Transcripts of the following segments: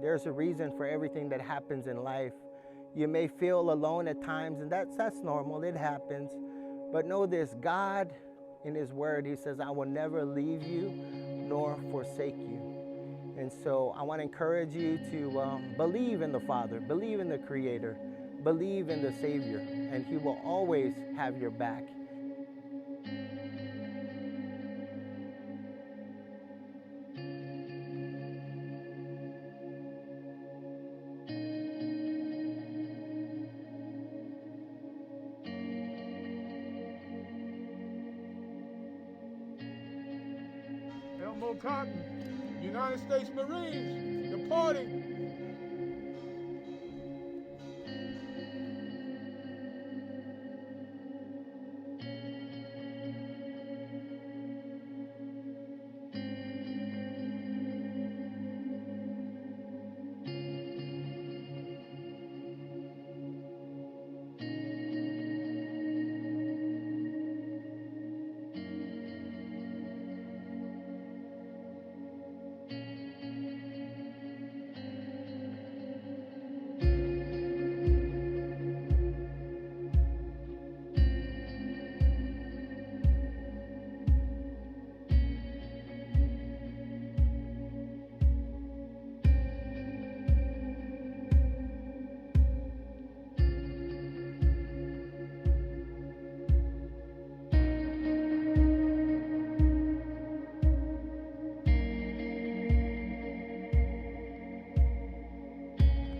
There's a reason for everything that happens in life. You may feel alone at times, and that's normal. It happens. But know this, God in his word, he says, I will never leave you nor forsake you. And so I want to encourage you to believe in the Father, believe in the Creator, believe in the Savior, and he will always have your back. Elmo Cotton, United States Marines, departing.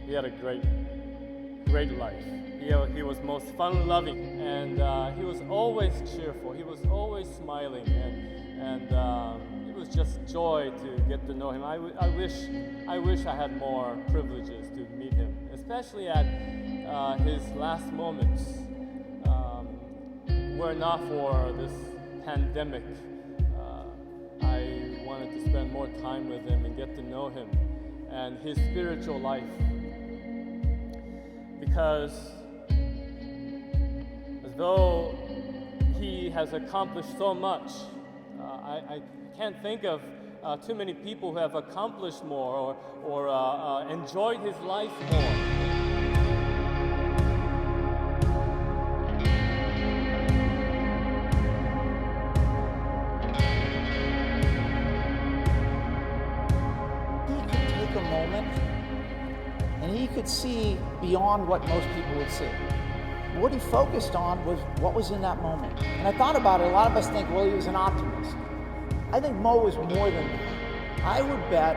He had a great life. He was most fun-loving, and he was always cheerful. He was always smiling, and it was just joy to get to know him. I wish I had more privileges to meet him, especially at his last moments. Were it not for this pandemic, I wanted to spend more time with him and get to know him and his spiritual life. Because as though he has accomplished so much, I can't think of too many people who have accomplished more or enjoyed his life more. And he could see beyond what most people would see. What he focused on was what was in that moment. And I thought about it, a lot of us think, well, he was an optimist. I think Mo was more than that. I would bet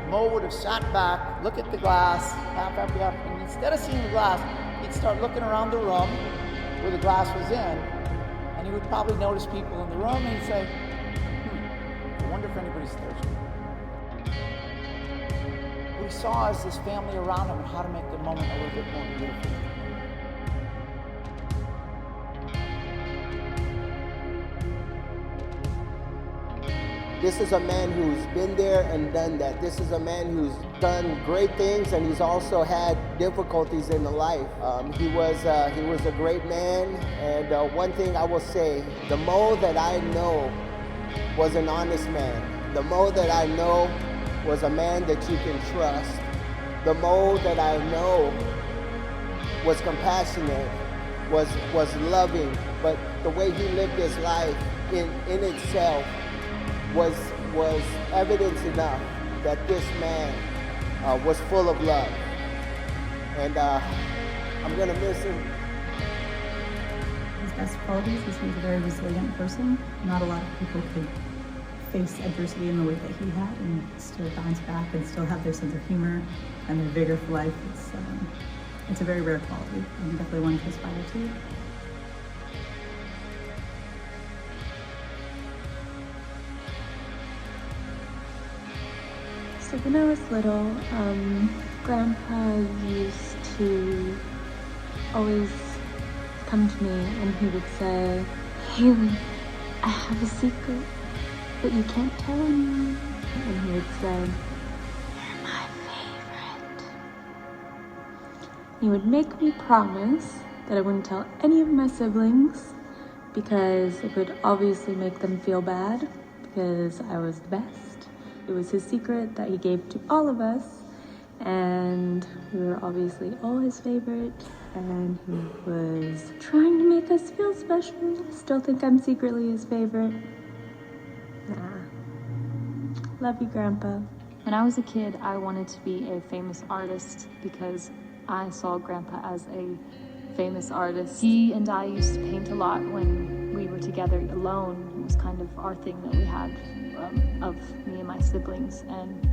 Mo would have sat back, look at the glass, half empty, and instead of seeing the glass, he'd start looking around the room where the glass was in, and he would probably notice people in the room, and he'd say, I wonder if anybody's thirsty. What he saw is this family around him and how to make the moment a little bit more beautiful. This is a man who's been there and done that. This is a man who's done great things, and he's also had difficulties in the life. He was a great man, and one thing I will say, the Mo that I know was an honest man. The Mo that I know was a man that you can trust. The Mo that I know was compassionate, was loving, but the way he lived his life in itself was evidence enough that this man was full of love. And I'm gonna miss him. His best qualities is he was a very resilient person. Not a lot of people could face adversity in the way that he had and still bounce back and still have their sense of humor and their vigor for life. It's a very rare quality and definitely one to aspire to. So when I was little, Grandpa used to always come to me and he would say, Haley, I have a secret, but you can't tell anyone. And he would say, you're my favorite. He would make me promise that I wouldn't tell any of my siblings because it would obviously make them feel bad because I was the best. It was his secret that he gave to all of us, and we were obviously all his favorite, and he was trying to make us feel special. I still think I'm secretly his favorite. Love you, Grandpa. When I was a kid, I wanted to be a famous artist because I saw Grandpa as a famous artist. He and I used to paint a lot when we were together alone. It was kind of our thing that we had of me and my siblings. And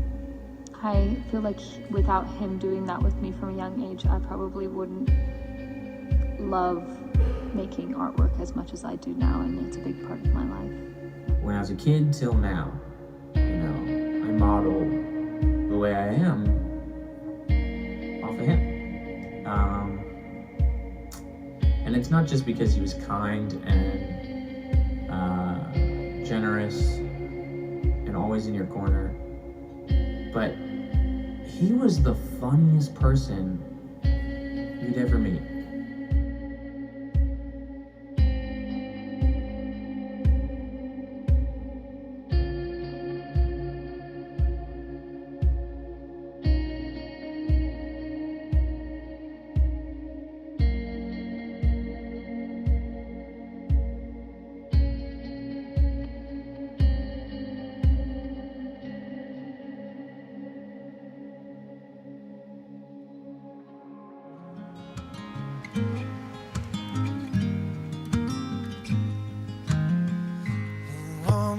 I feel like without him doing that with me from a young age, I probably wouldn't love making artwork as much as I do now, and it's a big part of my life. When I was a kid till now, I model the way I am off of him. And it's not just because he was kind and generous and always in your corner, but he was the funniest person you'd ever meet.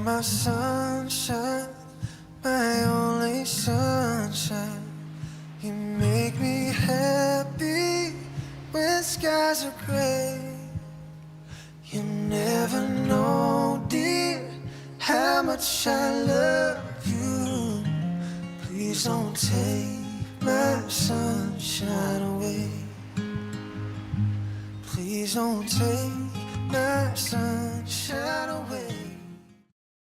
My sunshine, my only sunshine. You make me happy when skies are gray. You never know, dear, how much I love you. Please don't take my sunshine away. Please don't take my sunshine.